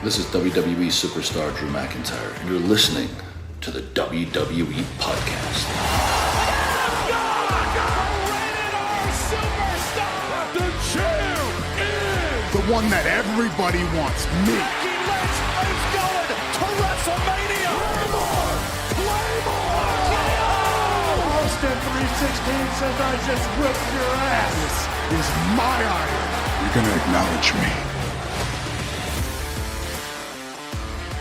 This is WWE superstar Drew McIntyre, and you're listening to the WWE Podcast. The champ is the one that everybody wants, me. Becky Lynch is going to WrestleMania. Claymore! Austin 316 says I just whipped your ass. This is my iron. You're going to acknowledge me.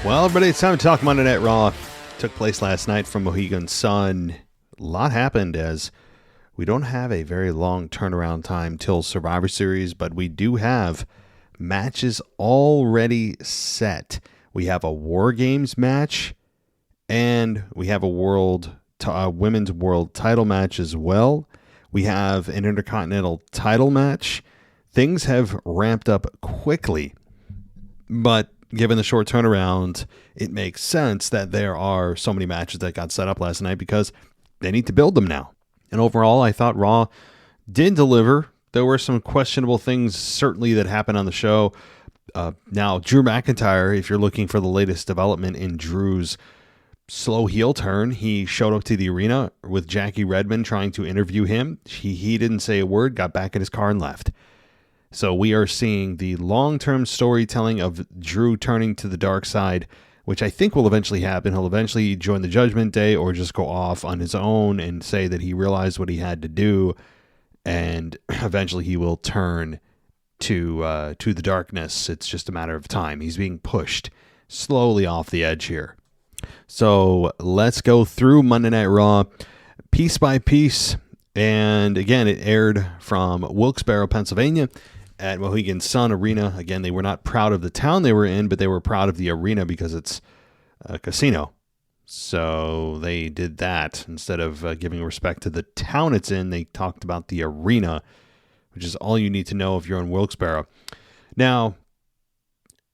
Well, everybody, it's time to talk Monday Night Raw. Took place last night from Mohegan Sun. A lot happened as we don't have a very long turnaround time till Survivor Series, but we do have matches already set. We have a War Games match, and we have a Women's World title match as well. We have an Intercontinental title match. Things have ramped up quickly, but given the short turnaround, it makes sense that there are so many matches that got set up last night because they need to build them now. And overall, I thought Raw did deliver. There were some questionable things certainly that happened on the show. Now, Drew McIntyre, if you're looking for the latest development in Drew's slow heel turn, he showed up to the arena with Jackie Redmond trying to interview him. He didn't say a word, got back in his car and left. So we are seeing the long-term storytelling of Drew turning to the dark side, which I think will eventually happen. He'll eventually join the Judgment Day or just go off on his own and say that he realized what he had to do, and eventually he will turn to the darkness. It's just a matter of time. He's being pushed slowly off the edge here. So let's go through Monday Night Raw piece by piece. And again, it aired from Wilkes-Barre, Pennsylvania, at Mohegan Sun Arena. Again, they were not proud of the town they were in, but they were proud of the arena because it's a casino. So they did that. Instead of giving respect to the town it's in, they talked about the arena, which is all you need to know if you're in Wilkes-Barre. Now,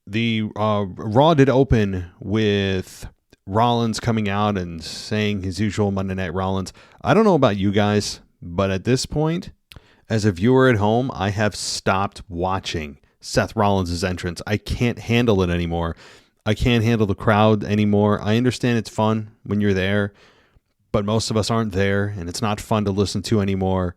the Raw did open with Rollins coming out and saying his usual Monday Night Rollins. I don't know about you guys, but at this point, as a viewer at home, I have stopped watching Seth Rollins' entrance. I can't handle it anymore. I can't handle the crowd anymore. I understand it's fun when you're there, but most of us aren't there, and it's not fun to listen to anymore.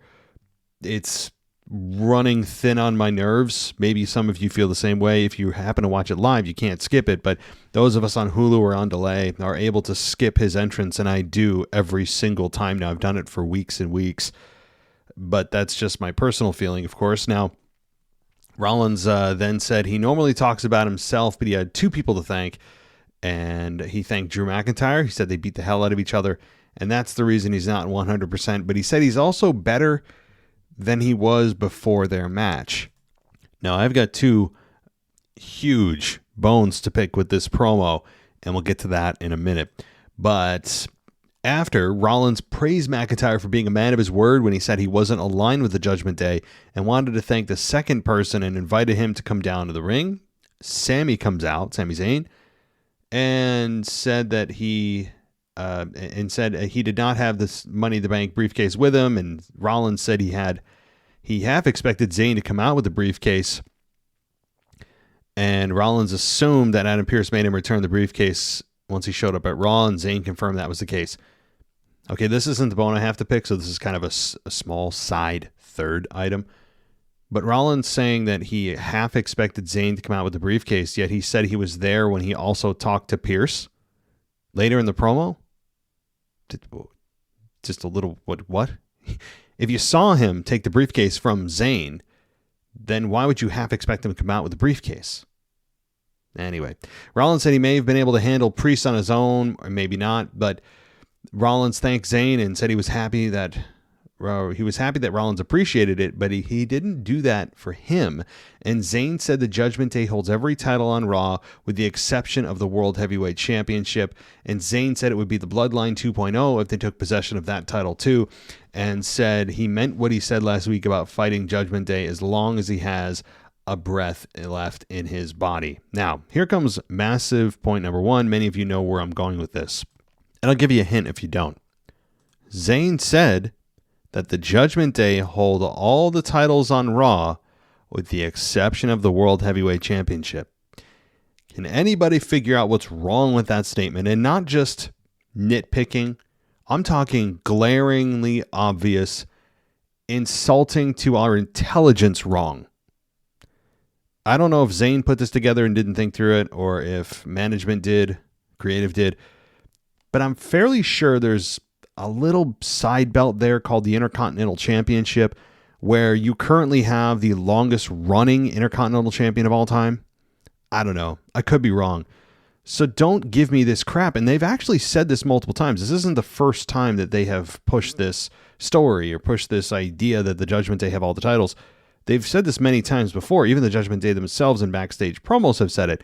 It's running thin on my nerves. Maybe some of you feel the same way. If you happen to watch it live, you can't skip it, but those of us on Hulu or on delay are able to skip his entrance, and I do every single time now. I've done it for weeks and weeks. But that's just my personal feeling, of course. Now, Rollins then said he normally talks about himself, but he had two people to thank, and he thanked Drew McIntyre. He said they beat the hell out of each other, and that's the reason he's not 100%. But he said he's also better than he was before their match. Now, I've got two huge bones to pick with this promo, and we'll get to that in a minute. But after, Rollins praised McIntyre for being a man of his word when he said he wasn't aligned with the Judgment Day and wanted to thank the second person and invited him to come down to the ring. Sami comes out, Sami Zayn, and said that he did not have this Money in the Bank briefcase with him, and Rollins said he half expected Zayn to come out with the briefcase, and Rollins assumed that Adam Pearce made him return the briefcase once he showed up at Raw, and Zayn confirmed that was the case. Okay, this isn't the bone I have to pick, so this is kind of a small side third item. But Rollins saying that he half expected Zayn to come out with the briefcase, yet he said he was there when he also talked to Pearce later in the promo. Just a little, what? If you saw him take the briefcase from Zayn, then why would you half expect him to come out with the briefcase? Anyway, Rollins said he may have been able to handle Priest on his own, or maybe not, but Rollins thanked Zayn and said he was happy that Rollins appreciated it, but he didn't do that for him. And Zayn said the Judgment Day holds every title on Raw with the exception of the World Heavyweight Championship. And Zayn said it would be the Bloodline 2.0 if they took possession of that title too, and said he meant what he said last week about fighting Judgment Day as long as he has a breath left in his body. Now, here comes massive point number one. Many of you know where I'm going with this, and I'll give you a hint if you don't. Zayn said that the Judgment Day hold all the titles on Raw with the exception of the World Heavyweight Championship. Can anybody figure out what's wrong with that statement? And not just nitpicking. I'm talking glaringly obvious, insulting to our intelligence wrong. I don't know if Zayn put this together and didn't think through it, or if management did, creative did, but I'm fairly sure there's a little side belt there called the Intercontinental Championship, where you currently have the longest running Intercontinental Champion of all time. I don't know. I could be wrong. So don't give me this crap. And they've actually said this multiple times. This isn't the first time that they have pushed this story or pushed this idea that the Judgment Day have all the titles. They've said this many times before. Even the Judgment Day themselves in backstage promos have said it.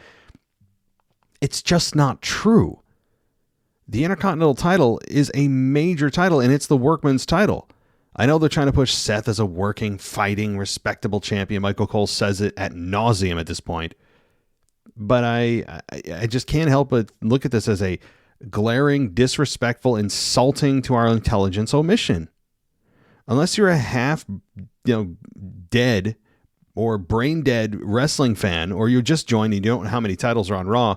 It's just not true. The Intercontinental title is a major title, and it's the workman's title. I know they're trying to push Seth as a working, fighting, respectable champion. Michael Cole says it ad nauseum at this point. But I just can't help but look at this as a glaring, disrespectful, insulting to our intelligence omission. Unless you're a half, dead or brain dead wrestling fan, or you're just joining, you don't know how many titles are on Raw,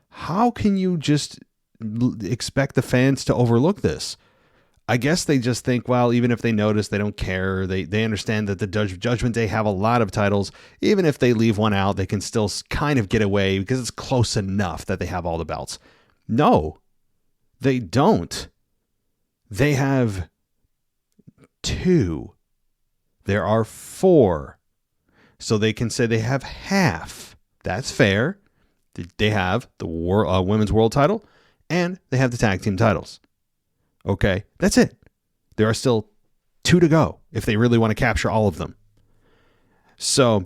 how can you just expect the fans to overlook this? I guess they just think, well, even if they notice, they don't care. They understand that the Judgment Day have a lot of titles. Even if they leave one out, they can still kind of get away because it's close enough that they have all the belts. No, they don't. They have 2. There are 4. So they can say they have half. That's fair. They have the Women's World title, and they have the tag team titles. Okay, that's it. There are still 2 to go if they really want to capture all of them. So,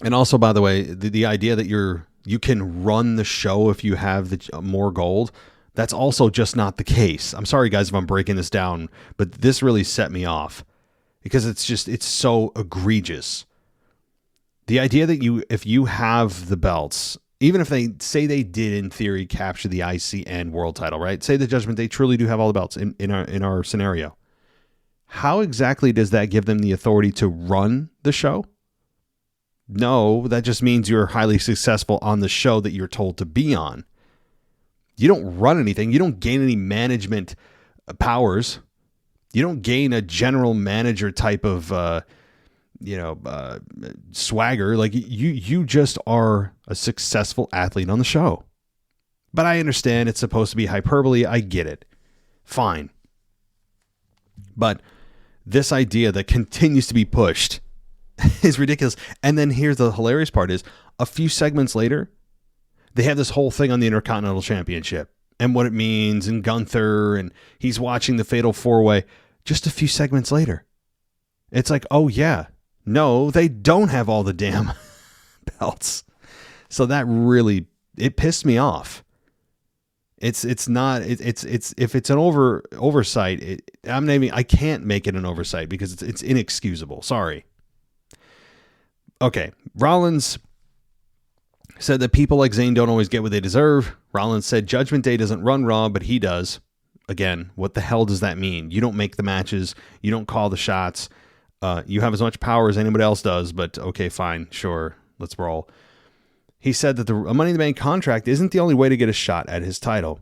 and also, by the way, the idea that you can run the show if you have the more gold, that's also just not the case. I'm sorry, guys, if I'm breaking this down, but this really set me off because it's so egregious. The idea that if you have the belts, even if they say they did in theory capture the IC and world title, right? Say the Judgment Day truly do have all the belts in our scenario. How exactly does that give them the authority to run the show? No, that just means you're highly successful on the show that you're told to be on. You don't run anything. You don't gain any management powers. You don't gain a general manager type of swagger. Like you just are a successful athlete on the show. But I understand it's supposed to be hyperbole. I get it. Fine. But this idea that continues to be pushed is ridiculous. And then here's the hilarious part is a few segments later, they have this whole thing on the Intercontinental Championship and what it means and Gunther and he's watching the Fatal 4-Way just a few segments later. It's like, oh yeah, no, they don't have all the damn belts. So that really, it pissed me off. It's if it's an oversight, I can't make it an oversight because it's inexcusable. Sorry. Okay. Rollins said that people like Zayn don't always get what they deserve. Rollins said Judgment Day doesn't run Raw, but he does. Again, what the hell does that mean? You don't make the matches. You don't call the shots. You have as much power as anybody else does, but okay, fine. Sure. Let's roll. He said that the Money in the Bank contract isn't the only way to get a shot at his title.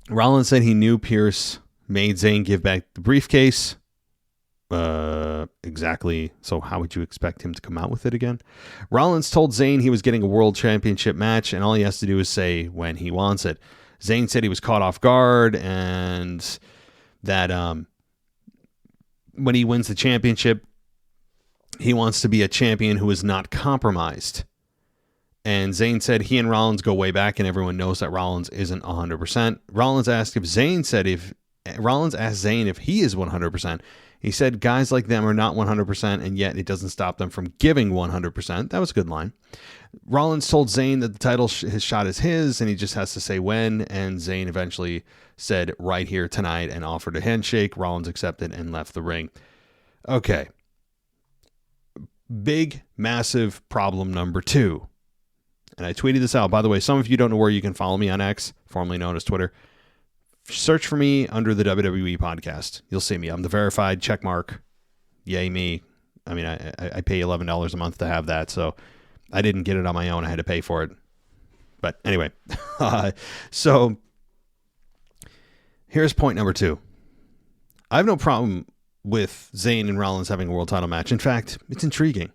Rollins said he knew Pierce made Zayn give back the briefcase. Exactly. So how would you expect him to come out with it again? Rollins told Zayn he was getting a world championship match, and all he has to do is say when he wants it. Zayn said he was caught off guard, and that when he wins the championship, he wants to be a champion who is not compromised. And Zayn said he and Rollins go way back, and everyone knows that Rollins isn't 100%. Rollins asked Zayn if he is 100%. He said guys like them are not 100%, and yet it doesn't stop them from giving 100%. That was a good line. Rollins told Zayn that the title, his shot is his, and he just has to say when. And Zayn eventually said right here tonight and offered a handshake. Rollins accepted and left the ring. Okay. Big, massive problem number 2. And I tweeted this out. By the way, some of you don't know where you can follow me on X, formerly known as Twitter. Search for me under the WWE podcast. You'll see me. I'm the verified check mark. Yay me. I mean, I pay $11 a month to have that. So I didn't get it on my own. I had to pay for it. But anyway, so here's point number 2. I have no problem with Zayn and Rollins having a world title match. In fact, it's intriguing.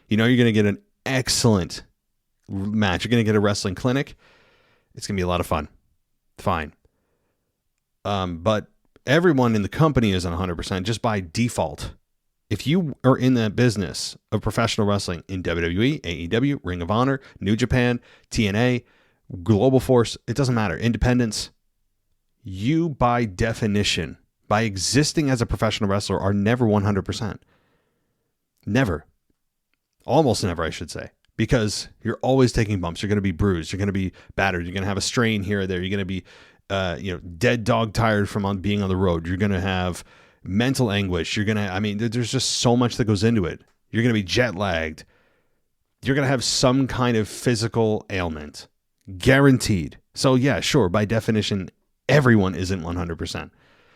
You know, you're going to get an excellent match. You're going to get a wrestling clinic. It's going to be a lot of fun. Fine. But everyone in the company isn't 100% just by default. If you are in the business of professional wrestling in WWE, AEW, Ring of Honor, New Japan, TNA, Global Force, it doesn't matter, independence, you by definition, by existing as a professional wrestler, are never 100%. Never. Almost never, I should say. Because you're always taking bumps. You're going to be bruised. You're going to be battered. You're going to have a strain here or there. You're going to be dead dog tired from being on the road. You're going to have mental anguish. You're going to, there's just so much that goes into it. You're going to be jet lagged. You're going to have some kind of physical ailment. Guaranteed. So yeah, sure. By definition, everyone isn't 100%.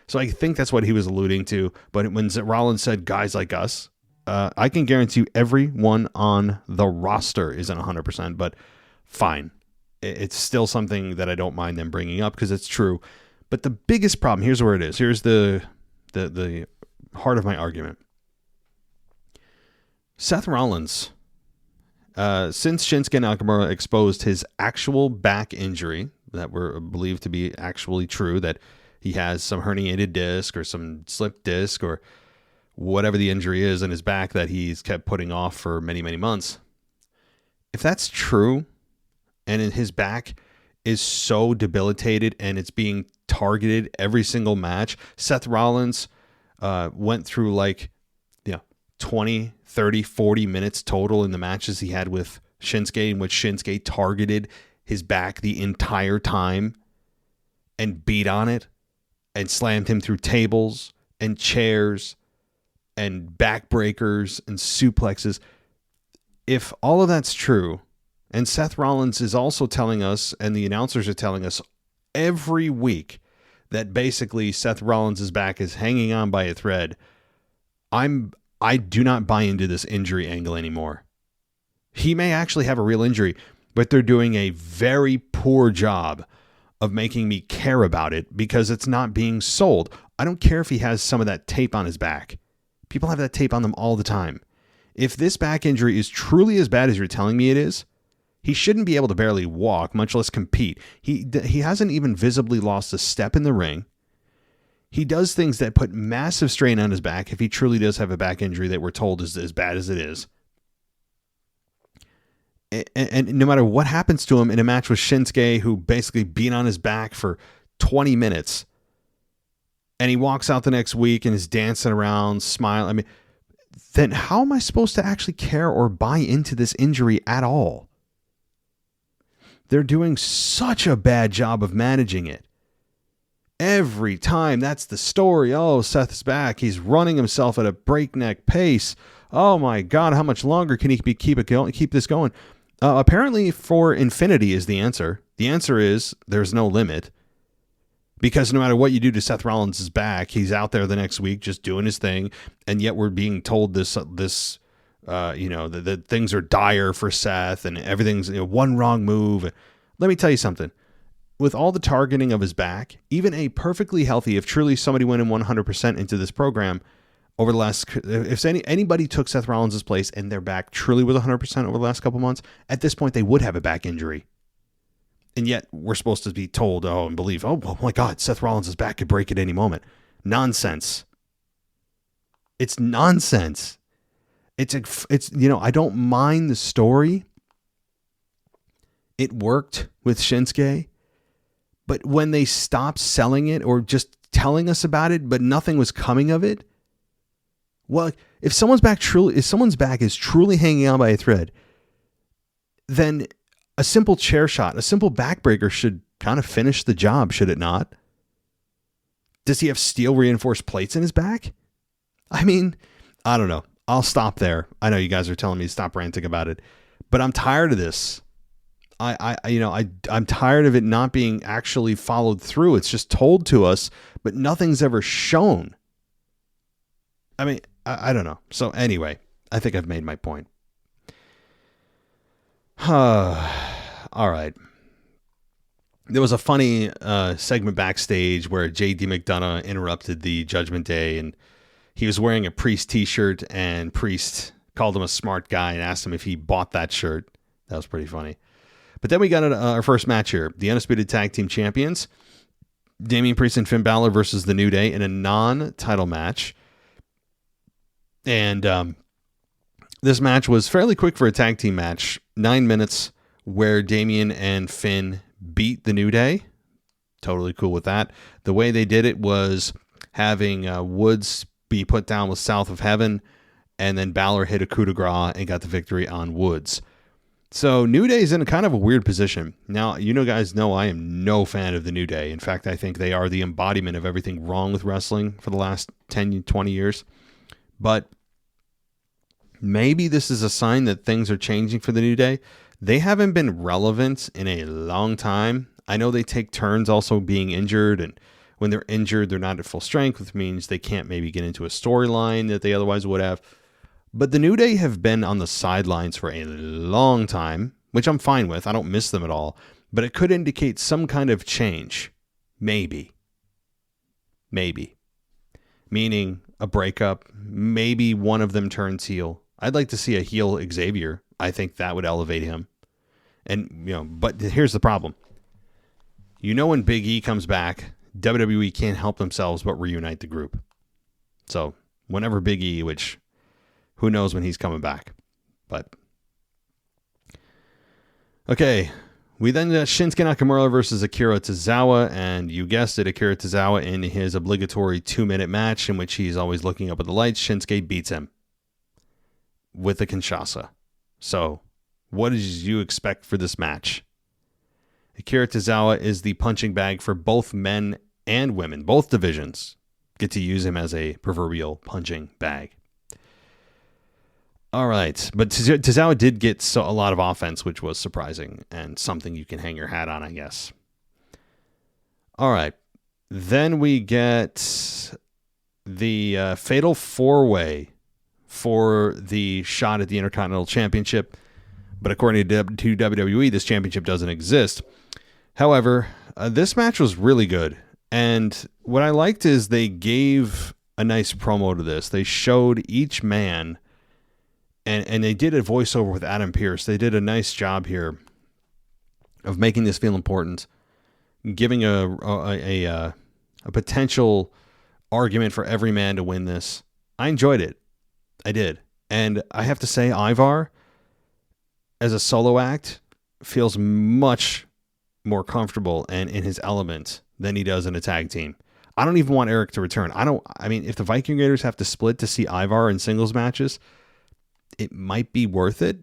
So I think that's what he was alluding to. But when Rollins said guys like us, I can guarantee you everyone on the roster isn't 100%, but fine. It's still something that I don't mind them bringing up because it's true. But the biggest problem, here's where it is. Here's the heart of my argument. Seth Rollins, since Shinsuke Nakamura exposed his actual back injury that were believed to be actually true, that he has some herniated disc or some slipped disc or whatever the injury is in his back that he's kept putting off for many, many months. If that's true, and his back is so debilitated and it's being targeted every single match, Seth Rollins went through 20, 30, 40 minutes total in the matches he had with Shinsuke, in which Shinsuke targeted his back the entire time and beat on it and slammed him through tables and chairs and backbreakers and suplexes. If all of that's true, and Seth Rollins is also telling us, and the announcers are telling us every week, that basically Seth Rollins' back is hanging on by a thread, I do not buy into this injury angle anymore. He may actually have a real injury, but they're doing a very poor job of making me care about it because it's not being sold. I don't care if he has some of that tape on his back. People have that tape on them all the time. If this back injury is truly as bad as you're telling me it is, he shouldn't be able to barely walk, much less compete. He hasn't even visibly lost a step in the ring. He does things that put massive strain on his back if he truly does have a back injury that we're told is as bad as it is. And no matter what happens to him in a match with Shinsuke, who basically beat on his back for 20 minutes, and he walks out the next week and is dancing around, smiling, then how am I supposed to actually care or buy into this injury at all? They're doing such a bad job of managing it. Every time that's the story. Oh, Seth's back. He's running himself at a breakneck pace. Oh my God, how much longer can he keep this going? Apparently for infinity is the answer. The answer is there's no limit. Because no matter what you do to Seth Rollins' back, he's out there the next week just doing his thing, and yet we're being told that things are dire for Seth and everything's one wrong move. Let me tell you something. With all the targeting of his back, even a perfectly healthy, if truly somebody went in 100% into this program over the last, if anybody took Seth Rollins' place and their back truly was 100% over the last couple months, at this point they would have a back injury. And yet we're supposed to be told, and believe, oh my God, Seth Rollins' back could break at any moment. Nonsense. It's nonsense. It's I don't mind the story. It worked with Shinsuke. But when they stopped selling it or just telling us about it, but nothing was coming of it, well, if someone's back is truly hanging on by a thread, then a simple chair shot, a simple backbreaker should kind of finish the job, should it not? Does he have steel reinforced plates in his back? I don't know. I'll stop there. I know you guys are telling me to stop ranting about it, but I'm tired of this. I'm tired of it not being actually followed through. It's just told to us, but nothing's ever shown. I don't know. So anyway, I think I've made my point. All right. There was a funny segment backstage where J.D. McDonough interrupted the Judgment Day, and he was wearing a Priest t-shirt, and Priest called him a smart guy and asked him if he bought that shirt. That was pretty funny. But then we got our first match here. The Undisputed Tag Team Champions, Damian Priest and Finn Balor versus The New Day in a non-title match. And this match was fairly quick for a tag team match. 9 minutes where Damian and Finn beat The New Day. Totally cool with that. The way they did it was having Woods be put down with South of Heaven, and then Balor hit a coup de grace and got the victory on Woods. So New Day is in a kind of a weird position. Now, guys know I am no fan of The New Day. In fact, I think they are the embodiment of everything wrong with wrestling for the last 10, 20 years. But maybe this is a sign that things are changing for The New Day. They haven't been relevant in a long time. I know they take turns also being injured, and when they're injured, they're not at full strength, which means they can't maybe get into a storyline that they otherwise would have. But the New Day have been on the sidelines for a long time, which I'm fine with. I don't miss them at all. But it could indicate some kind of change. Maybe. Meaning a breakup. Maybe one of them turns heel. I'd like to see a heel Xavier. I think that would elevate him. And, but here's the problem. When Big E comes back, WWE can't help themselves but reunite the group. So, whenever Big E, which who knows when he's coming back. But okay, we then got Shinsuke Nakamura versus Akira Tozawa, and you guessed it, Akira Tozawa in his obligatory 2-minute match in which he's always looking up at the lights. Shinsuke beats him with a Kinshasa. So, what did you expect for this match? Akira Tozawa is the punching bag for both men and women. Both divisions get to use him as a proverbial punching bag. All right, but Tozawa did get a lot of offense, which was surprising and something you can hang your hat on, I guess. All right, then we get the Fatal 4-Way for the shot at the Intercontinental Championship, but according to WWE, this championship doesn't exist. However, this match was really good, and what I liked is they gave a nice promo to this. They showed each man. And they did a voiceover with Adam Pearce. They did a nice job here of making this feel important, giving a potential argument for every man to win this. I enjoyed it. I did. And I have to say, Ivar, as a solo act, feels much more comfortable and in his element than he does in a tag team. I don't even want Eric to return. If the Viking Raiders have to split to see Ivar in singles matches, it might be worth it.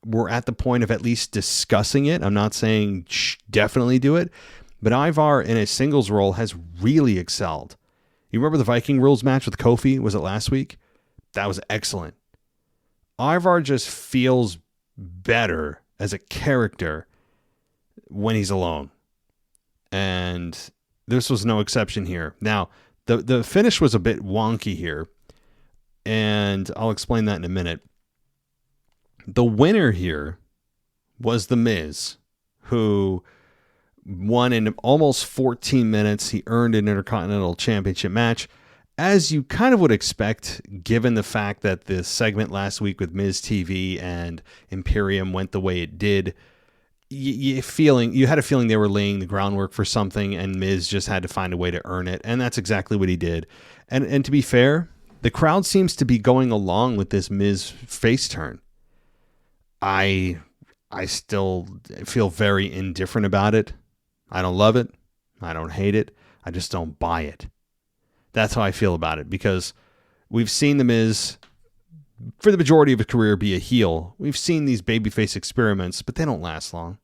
We're at the point of at least discussing it. I'm not saying definitely do it, but Ivar in a singles role has really excelled. You remember the Viking Rules match with Kofi? Was it last week? That was excellent. Ivar just feels better as a character when he's alone. And this was no exception here. Now, the finish was a bit wonky here, and I'll explain that in a minute. The winner here was The Miz, who won in almost 14 minutes. He earned an Intercontinental Championship match, as you kind of would expect, given the fact that the segment last week with Miz TV and Imperium went the way it did. You had a feeling they were laying the groundwork for something, and Miz just had to find a way to earn it, and that's exactly what he did. And to be fair, the crowd seems to be going along with this Miz face turn. I still feel very indifferent about it. I don't love it. I don't hate it. I just don't buy it. That's how I feel about it, because we've seen The Miz, for the majority of his career, be a heel. We've seen these babyface experiments, but they don't last long.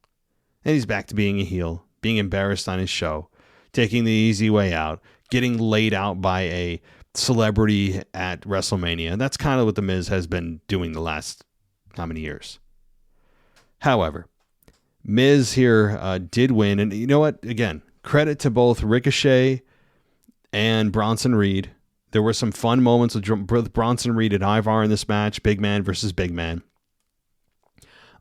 And he's back to being a heel, being embarrassed on his show, taking the easy way out, getting laid out by a celebrity at WrestleMania. That's kind of what The Miz has been doing the last how many years. However, Miz here did win. And you know what? Again, credit to both Ricochet and Bronson Reed. There were some fun moments with Bronson Reed and Ivar in this match. Big man versus big man.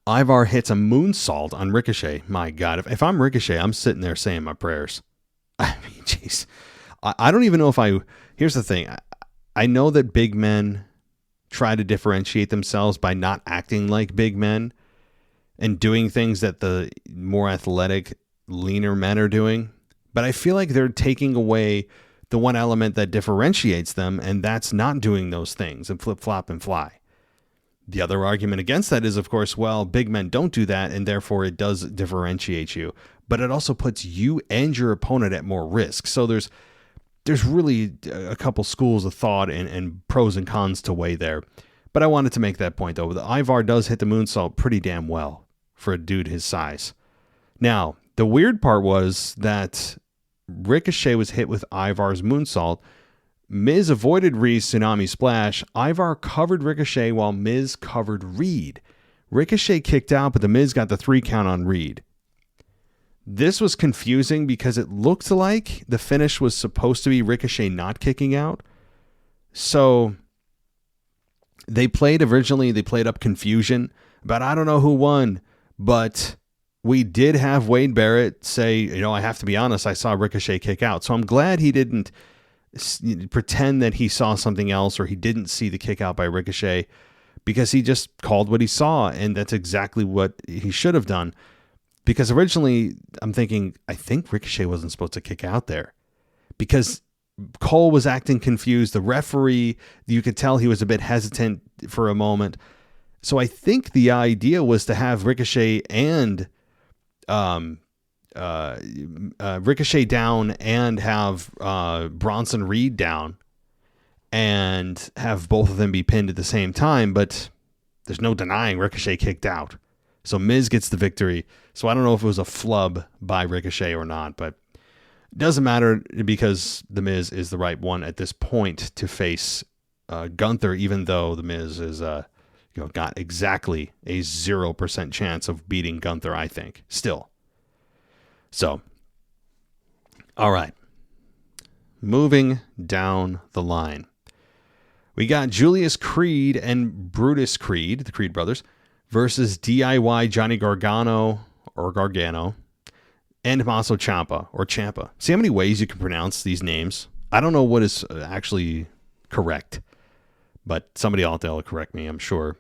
Ivar hits a moonsault on Ricochet. My God, if I'm Ricochet, I'm sitting there saying my prayers. I mean, jeez. I don't even know if here's the thing. I know that big men try to differentiate themselves by not acting like big men and doing things that the more athletic, leaner men are doing. But I feel like they're taking away the one element that differentiates them, and that's not doing those things and flip-flop and fly. The other argument against that is, of course, well, big men don't do that, and therefore it does differentiate you. But it also puts you and your opponent at more risk. So there's really a couple schools of thought and pros and cons to weigh there. But I wanted to make that point, though. The Ivar does hit the moonsault pretty damn well for a dude his size. Now, the weird part was that Ricochet was hit with Ivar's moonsault. Miz avoided Reed's tsunami splash. Ivar covered Ricochet while Miz covered Reed. Ricochet kicked out, but the Miz got the 3 count on Reed. This was confusing because it looked like the finish was supposed to be Ricochet not kicking out. So they played up confusion about I don't know who won, but we did have Wade Barrett say, I have to be honest, I saw Ricochet kick out. So I'm glad he didn't pretend that he saw something else or he didn't see the kick out by Ricochet, because he just called what he saw, and that's exactly what he should have done. Because originally I'm thinking, I think Ricochet wasn't supposed to kick out there because Cole was acting confused. The referee, you could tell he was a bit hesitant for a moment. So I think the idea was to have Ricochet and Ricochet down and have Bronson Reed down and have both of them be pinned at the same time, but there's no denying Ricochet kicked out. So Miz gets the victory. So I don't know if it was a flub by Ricochet or not, but it doesn't matter because the Miz is the right one at this point to face Gunther, even though the Miz is got exactly a 0% chance of beating Gunther, I think, still. So, all right. Moving down the line. We got Julius Creed and Brutus Creed, the Creed brothers, versus DIY Johnny Gargano and Tommaso Ciampa or Ciampa. See how many ways you can pronounce these names? I don't know what is actually correct, but somebody out there will correct me, I'm sure.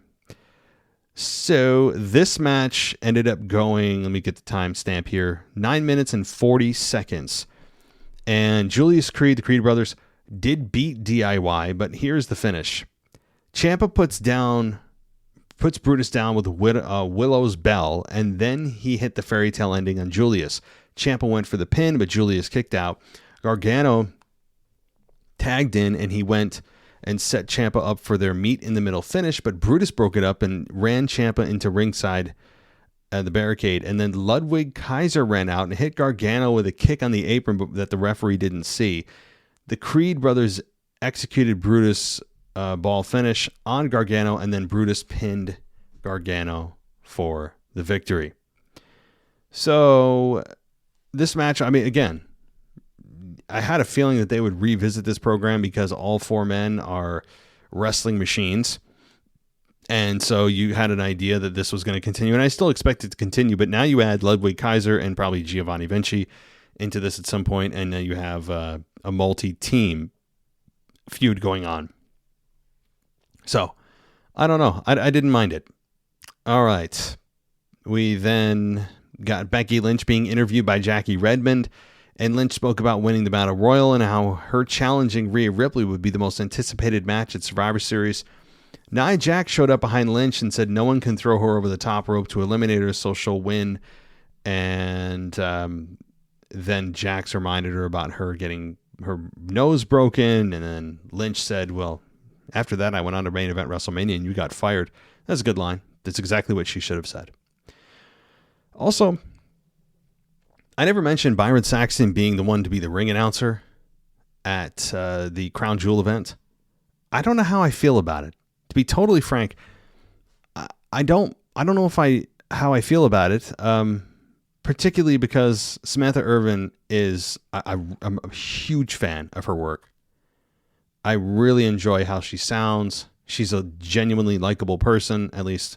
So this match ended up going, let me get the timestamp here, 9 minutes and 40 seconds. And Julius Creed, the Creed brothers, did beat DIY, but here's the finish. Ciampa puts Brutus down with Willow's Bell, and then he hit the fairy tale ending on Julius. Ciampa went for the pin, but Julius kicked out. Gargano tagged in, and he went and set Ciampa up for their meet in the middle finish, but Brutus broke it up and ran Ciampa into ringside the barricade, and then Ludwig Kaiser ran out and hit Gargano with a kick on the apron that the referee didn't see. The Creed brothers executed Brutus' ball finish on Gargano, and then Brutus pinned Gargano for the victory. So this match, I mean, again, I had a feeling that they would revisit this program because all 4 men are wrestling machines. And so you had an idea that this was going to continue, and I still expect it to continue, but now you add Ludwig Kaiser and probably Giovanni Vinci into this at some point, and now you have a multi-team feud going on. So, I don't know. I didn't mind it. All right. We then got Becky Lynch being interviewed by Jackie Redmond, and Lynch spoke about winning the Battle Royal and how her challenging Rhea Ripley would be the most anticipated match at Survivor Series. Nia Jax showed up behind Lynch and said no one can throw her over the top rope to eliminate her, so she'll win. And then Jax reminded her about her getting her nose broken, and then Lynch said, well, after that I went on to main event WrestleMania and you got fired. That's a good line. That's exactly what she should have said. Also, I never mentioned Byron Saxton being the one to be the ring announcer at the Crown Jewel event. I don't know how I feel about it. To be totally frank, I don't know how I feel about it. Particularly because Samantha Irvin is, I'm a huge fan of her work. I really enjoy how she sounds. She's a genuinely likable person. At least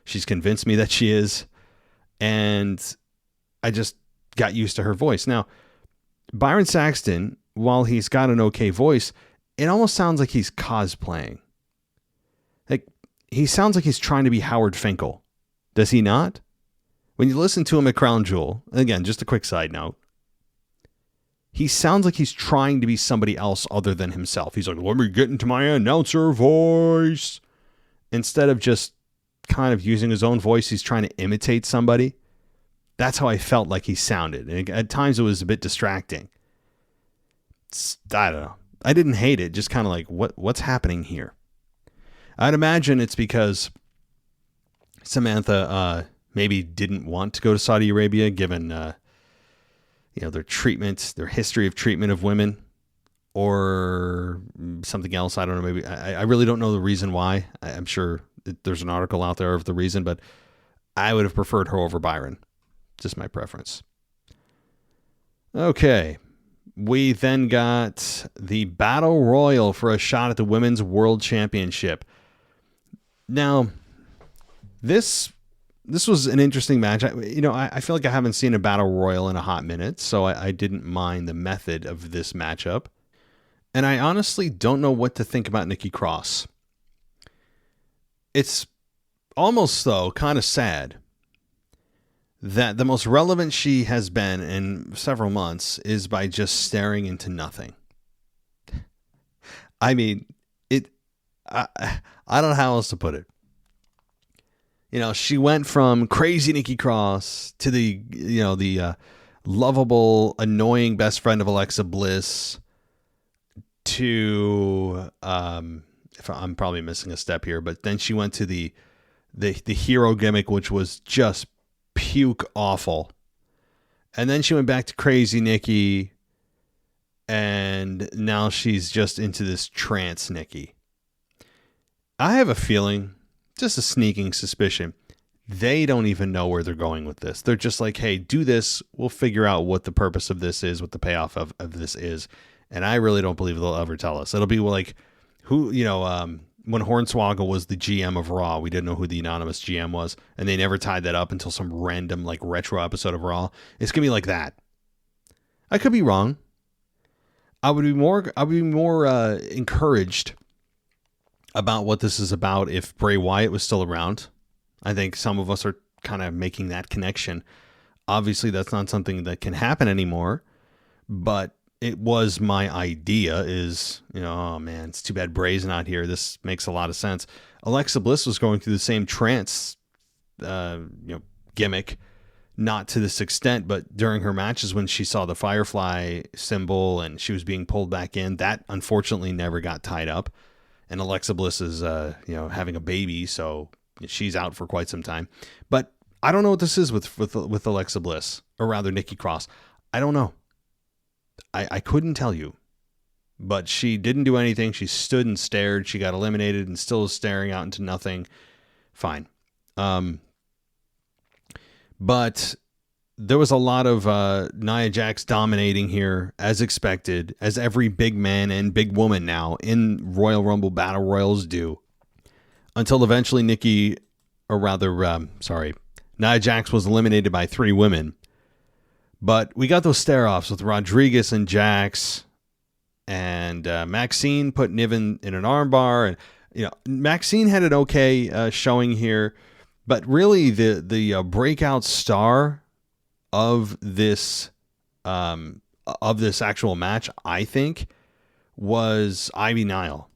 She's convinced me that she is. And I just got used to her voice. Now, Byron Saxton, while he's got an okay voice, it almost sounds like he's cosplaying. Like, he sounds like he's trying to be Howard Finkel. Does he not? When you listen to him at Crown Jewel, again, just a quick side note, he sounds like he's trying to be somebody else other than himself. He's like, let me get into my announcer voice. Instead of just kind of using his own voice, he's trying to imitate somebody. That's how I felt like he sounded. And at times it was a bit distracting. I don't know. I didn't hate it. Just kind of like, what's happening here? I'd imagine it's because Samantha maybe didn't want to go to Saudi Arabia, given their treatment, their history of treatment of women, or something else. I don't know. Maybe I really don't know the reason why. I'm sure there's an article out there of the reason, but I would have preferred her over Byron. Just my preference. Okay. We then got the Battle Royal for a shot at the Women's World Championship. Now, this was an interesting match. I feel like I haven't seen a Battle Royal in a hot minute, so I didn't mind the method of this matchup. And I honestly don't know what to think about Nikki Cross. It's almost, though, kind of sad that the most relevant she has been in several months is by just staring into nothing. I mean, I don't know how else to put it. She went from crazy Nikki Cross to the lovable, annoying best friend of Alexa Bliss to, if I'm probably missing a step here, but then she went to the hero gimmick, which was just puke awful. And then she went back to crazy Nikki, and now she's just into this trance Nikki. I have a feeling, just a sneaking suspicion, they don't even know where they're going with this. They're just like, hey, do this. We'll figure out what the purpose of this is, what the payoff of this is. And I really don't believe they'll ever tell us. It'll be like, when Hornswoggle was the GM of Raw, we didn't know who the anonymous GM was, and they never tied that up until some random like retro episode of Raw. It's gonna be like that. I could be wrong. I would be more encouraged about what this is about if Bray Wyatt was still around. I think some of us are kind of making that connection. Obviously, that's not something that can happen anymore, but it was my idea is, oh man, it's too bad Bray's not here. This makes a lot of sense. Alexa Bliss was going through the same trance, gimmick, not to this extent, but during her matches when she saw the Firefly symbol and she was being pulled back in, that unfortunately never got tied up. And Alexa Bliss is, having a baby, so she's out for quite some time. But I don't know what this is with Alexa Bliss, or rather Nikki Cross. I don't know. I couldn't tell you, but she didn't do anything. She stood and stared. She got eliminated and still is staring out into nothing. Fine. But there was a lot of Nia Jax dominating here, as expected, as every big man and big woman now in Royal Rumble Battle Royals do, until eventually Nia Jax was eliminated by 3 women. But we got those stare-offs with Rodriguez and Jax, and Maxine put Niven in an armbar, and Maxine had an okay showing here, but really the breakout star of this actual match, I think, was Ivy Nile.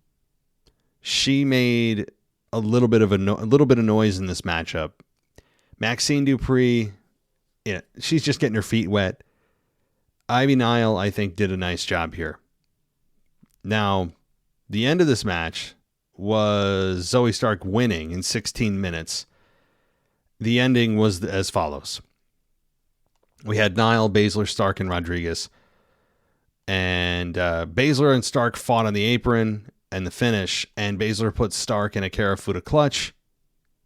She made a little bit of noise in this matchup. Maxine Dupree, she's just getting her feet wet. Ivy Nile, I think, did a nice job here. Now, the end of this match was Zoe Stark winning in 16 minutes. The ending was as follows. We had Nile, Baszler, Stark, and Rodriguez. And Baszler and Stark fought on the apron and the finish. And Baszler put Stark in a Karafuda clutch.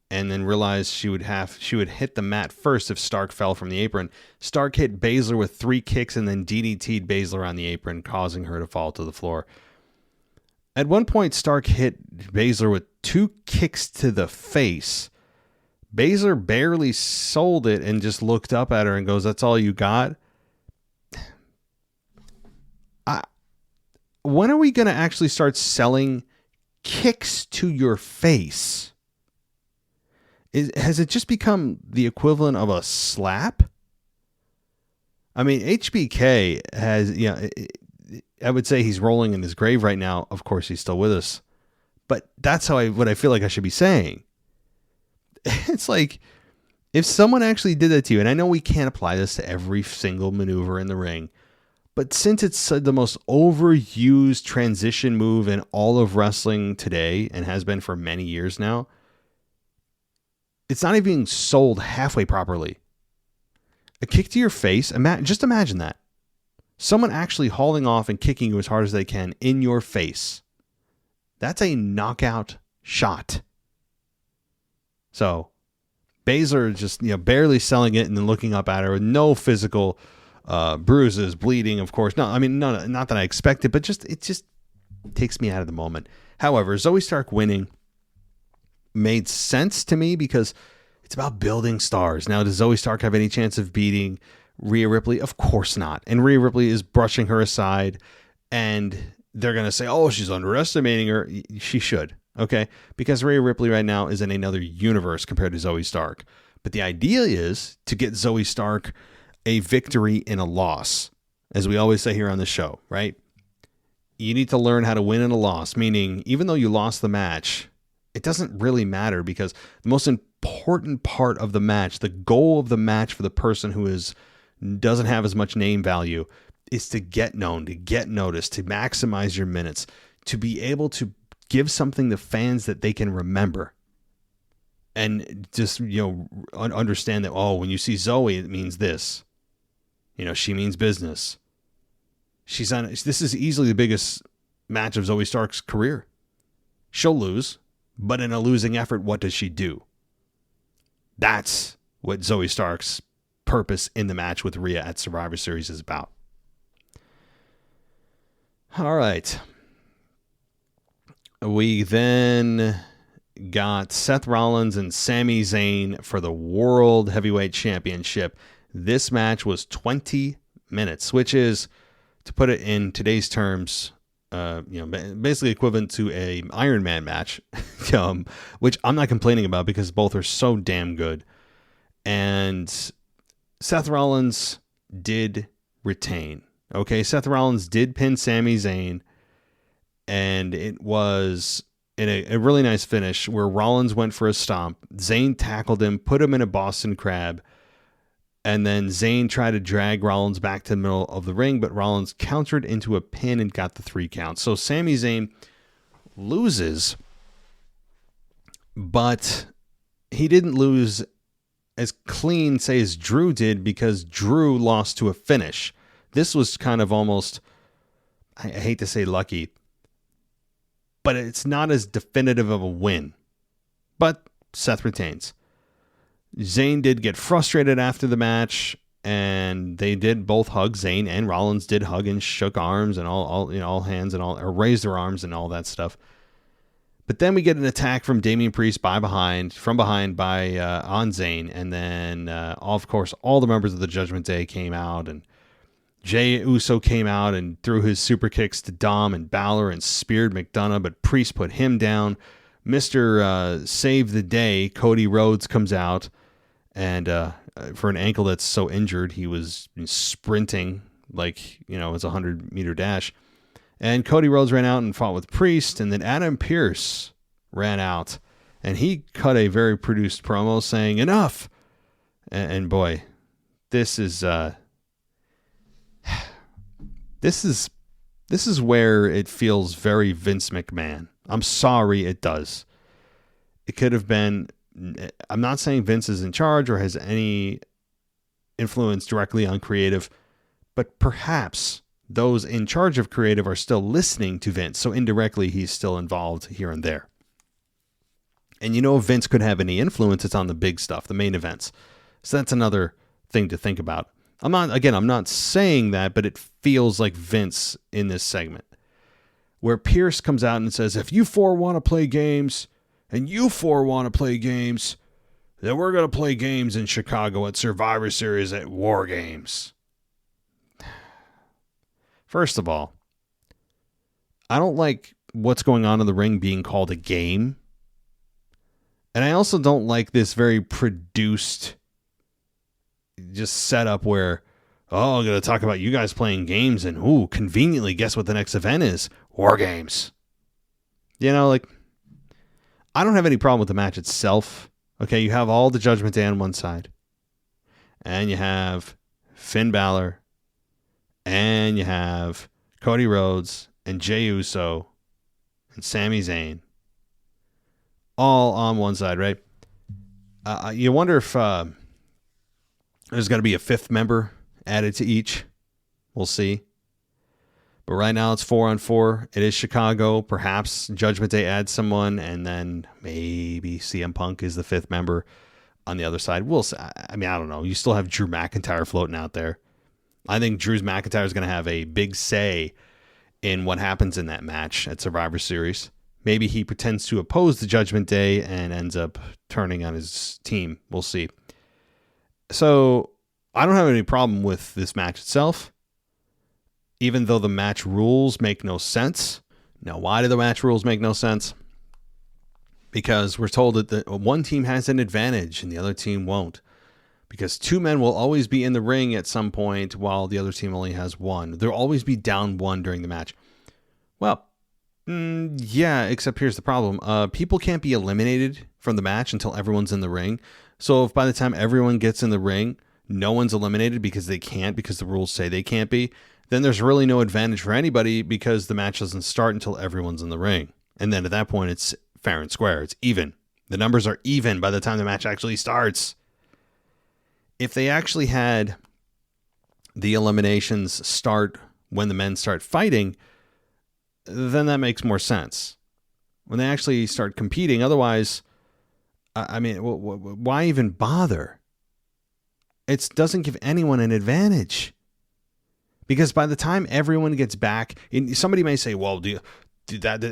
And then realized she would hit the mat first if Stark fell from the apron. Stark hit Baszler with 3 kicks and then DDT'd Baszler on the apron, causing her to fall to the floor. At one point, Stark hit Baszler with 2 kicks to the face, Baszler barely sold it and just looked up at her and goes, "That's all you got?" When are we going to actually start selling kicks to your face? Has it just become the equivalent of a slap? I mean, HBK has, I would say he's rolling in his grave right now. Of course, he's still with us. But that's what I feel like I should be saying. It's like, if someone actually did that to you, and I know we can't apply this to every single maneuver in the ring, but since it's the most overused transition move in all of wrestling today, and has been for many years now, it's not even being sold halfway properly. A kick to your face, just imagine that. Someone actually hauling off and kicking you as hard as they can in your face. That's a knockout shot. So, Baszler just barely selling it and then looking up at her with no physical bruises, bleeding, of course. No, I mean, not that I expected, but it just takes me out of the moment. However, Zoe Stark winning made sense to me because it's about building stars. Now, does Zoe Stark have any chance of beating Rhea Ripley? Of course not. And Rhea Ripley is brushing her aside, and they're going to say, oh, she's underestimating her. She should, okay? Because Rhea Ripley right now is in another universe compared to Zoe Stark. But the idea is to get Zoe Stark a victory in a loss, as we always say here on the show, right? You need to learn how to win in a loss, meaning even though you lost the match, it doesn't really matter, because the most important part of the match, the goal of the match for the person who doesn't have as much name value, is to get known, to get noticed, to maximize your minutes, to be able to give something to fans that they can remember. And just, understand that, oh, when you see Zoe, it means this. She means business. This is easily the biggest match of Zoe Stark's career. She'll lose, but in a losing effort, what does she do? That's what Zoe Stark's purpose in the match with Rhea at Survivor Series is about. All right. We then got Seth Rollins and Sami Zayn for the World Heavyweight Championship. This match was 20 minutes, which is, to put it in today's terms, basically equivalent to a Iron Man match, which I'm not complaining about because both are so damn good. And Seth Rollins did retain. Okay, Seth Rollins did pin Sami Zayn, and it was in a really nice finish where Rollins went for a stomp. Zayn tackled him, put him in a Boston Crab, and then Zayn tried to drag Rollins back to the middle of the ring, but Rollins countered into a pin and got the 3 count. So Sami Zayn loses, but he didn't lose as clean, say, as Drew did, because Drew lost to a finish. This was kind of almost, I hate to say lucky, but it's not as definitive of a win. But Seth retains. Zayn did get frustrated after the match, and they did both hug. Zayn and Rollins did hug and shook arms and all hands and all, or raised their arms and all that stuff. But then we get an attack from Damian Priest from behind by on Zayn, and then of course all the members of the Judgment Day came out, and Jey Uso came out and threw his super kicks to Dom and Balor and speared McDonough, but Priest put him down. Mr. Save the Day, Cody Rhodes, comes out, and for an ankle that's so injured, he was sprinting like, it's a 100-meter dash. And Cody Rhodes ran out and fought with Priest, and then Adam Pearce ran out, and he cut a very produced promo saying, "Enough!" And boy, this is where it feels very Vince McMahon. I'm sorry, it does. It could have been. I'm not saying Vince is in charge or has any influence directly on creative, but perhaps those in charge of creative are still listening to Vince, so indirectly he's still involved here and there. And if Vince could have any influence, it's on the big stuff, the main events. So that's another thing to think about. I'm not saying that, but it feels like Vince in this segment, where Pierce comes out and says, if you four want to play games, and you four want to play games, that we're going to play games in Chicago at Survivor Series at War Games. First of all, I don't like what's going on in the ring being called a game. And I also don't like this very produced just setup where, oh, I'm going to talk about you guys playing games and, ooh, conveniently, guess what the next event is? War Games. You know, like, I don't have any problem with the match itself. Okay, you have all the Judgment Day on one side. And you have Finn Balor. And you have Cody Rhodes and Jey Uso and Sami Zayn. All on one side, right? You wonder if there's going to be a fifth member added to each. We'll see. But right now it's 4-on-4. It is Chicago. Perhaps Judgment Day adds someone, and then maybe CM Punk is the fifth member on the other side. We'll see. I mean, I don't know. You still have Drew McIntyre floating out there. I think Drew McIntyre is going to have a big say in what happens in that match at Survivor Series. Maybe he pretends to oppose the Judgment Day and ends up turning on his team. We'll see. So I don't have any problem with this match itself, even though the match rules make no sense. Now, why do the match rules make no sense? Because we're told that one team has an advantage and the other team won't. Because two men will always be in the ring at some point while the other team only has one. They'll always be down one during the match. Well, yeah, except here's the problem. People can't be eliminated from the match until everyone's in the ring. So if by the time everyone gets in the ring, no one's eliminated because they can't, because the rules say they can't be, then there's really no advantage for anybody because the match doesn't start until everyone's in the ring. And then at that point, it's fair and square. It's even. The numbers are even by the time the match actually starts. If they actually had the eliminations start when the men start fighting, then that makes more sense. When they actually start competing, otherwise, I mean, why even bother? It doesn't give anyone an advantage. Because by the time everyone gets back, somebody may say, well, the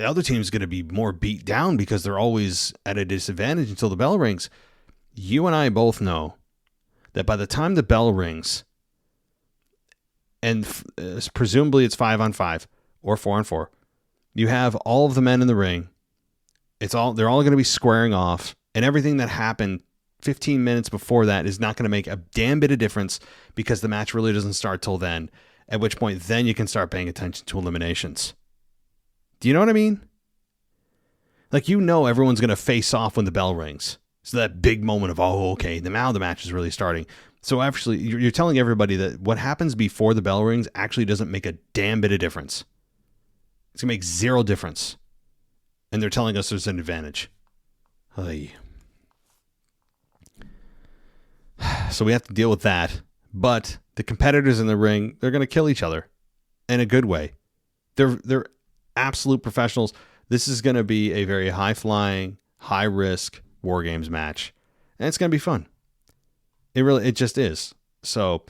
other team's going to be more beat down because they're always at a disadvantage until the bell rings. You and I both know that by the time the bell rings, and presumably it's 5-on-5 or 4-on-4, you have all of the men in the ring. They're all going to be squaring off, and everything that happened 15 minutes before that is not going to make a damn bit of difference because the match really doesn't start till then, at which point then you can start paying attention to eliminations. Do you know what I mean? Like, you know everyone's going to face off when the bell rings. So that big moment of, oh, okay, now the match is really starting. So actually, you're telling everybody that what happens before the bell rings actually doesn't make a damn bit of difference. It's going to make zero difference. And they're telling us there's an advantage. Hey. So we have to deal with that. But the competitors in the ring, they're going to kill each other in a good way. They're absolute professionals. This is going to be a very high-flying, high-risk War Games match. And it's going to be fun. It just is. So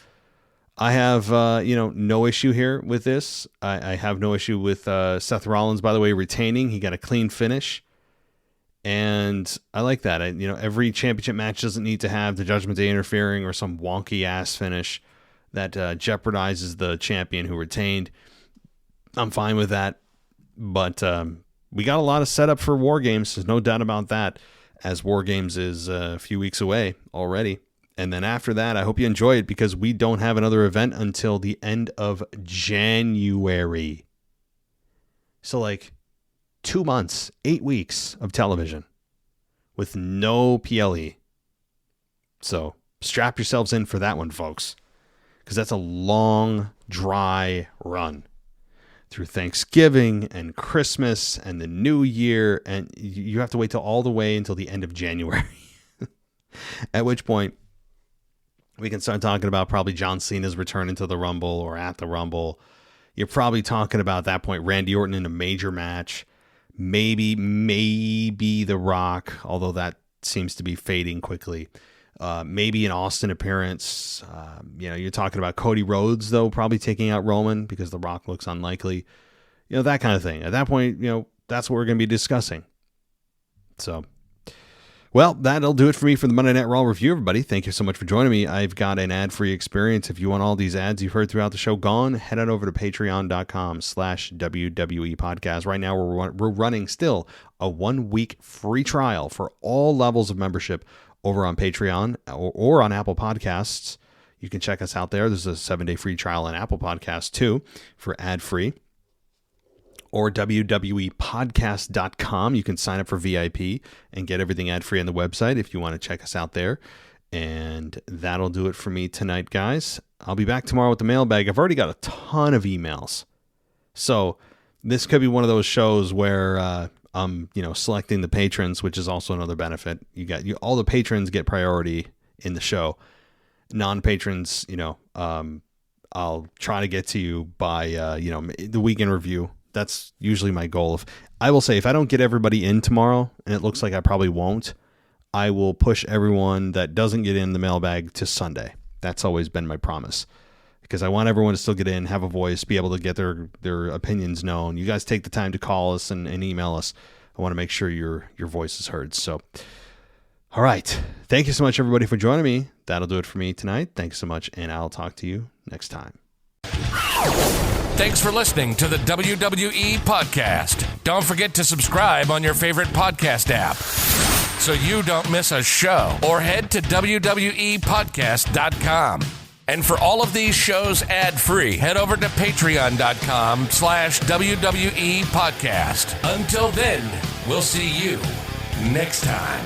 I have, no issue here with this. I have no issue with Seth Rollins, by the way, retaining. He got a clean finish. And I like that. Every championship match doesn't need to have the Judgment Day interfering or some wonky ass finish that jeopardizes the champion who retained. I'm fine with that. But we got a lot of setup for War Games. There's no doubt about that, as War Games is a few weeks away already. And then after that, I hope you enjoy it because we don't have another event until the end of January. So 2 months, 8 weeks of television with no PLE. So strap yourselves in for that one, folks, because that's a long, dry run through Thanksgiving and Christmas and the New Year. And you have to wait till all the way until the end of January, at which point we can start talking about probably John Cena's return into the Rumble or at the Rumble. You're probably talking about at that point Randy Orton in a major match. Maybe The Rock, although that seems to be fading quickly. Maybe an Austin appearance. You're talking about Cody Rhodes, though, probably taking out Roman because The Rock looks unlikely. That kind of thing. At that point, that's what we're going to be discussing. So Well, that'll do it for me for the Monday Night Raw review, everybody. Thank you so much for joining me. I've got an ad-free experience. If you want all these ads you've heard throughout the show gone, head on over to patreon.com/WWE podcast. Right now, we're running still a 1-week free trial for all levels of membership over on Patreon or on Apple Podcasts. You can check us out there. There's a 7-day free trial on Apple Podcasts, too, for ad-free. Or WWEpodcast.com. You can sign up for VIP and get everything ad-free on the website if you want to check us out there. And that'll do it for me tonight, guys. I'll be back tomorrow with the mailbag. I've already got a ton of emails. So this could be one of those shows where I'm selecting the patrons, which is also another benefit. All the patrons get priority in the show. Non-patrons, I'll try to get to you by the weekend review. That's usually my goal. I will say, if I don't get everybody in tomorrow, and it looks like I probably won't, I will push everyone that doesn't get in the mailbag to Sunday. That's always been my promise, because I want everyone to still get in, have a voice, be able to get their opinions known. You guys take the time to call us and email us. I want to make sure your voice is heard. So, all right. Thank you so much, everybody, for joining me. That'll do it for me tonight. Thanks so much, and I'll talk to you next time. Thanks for listening to the WWE Podcast. Don't forget to subscribe on your favorite podcast app so you don't miss a show, or head to WWEpodcast.com. And for all of these shows ad-free, head over to patreon.com/WWE Podcast. Until then, we'll see you next time.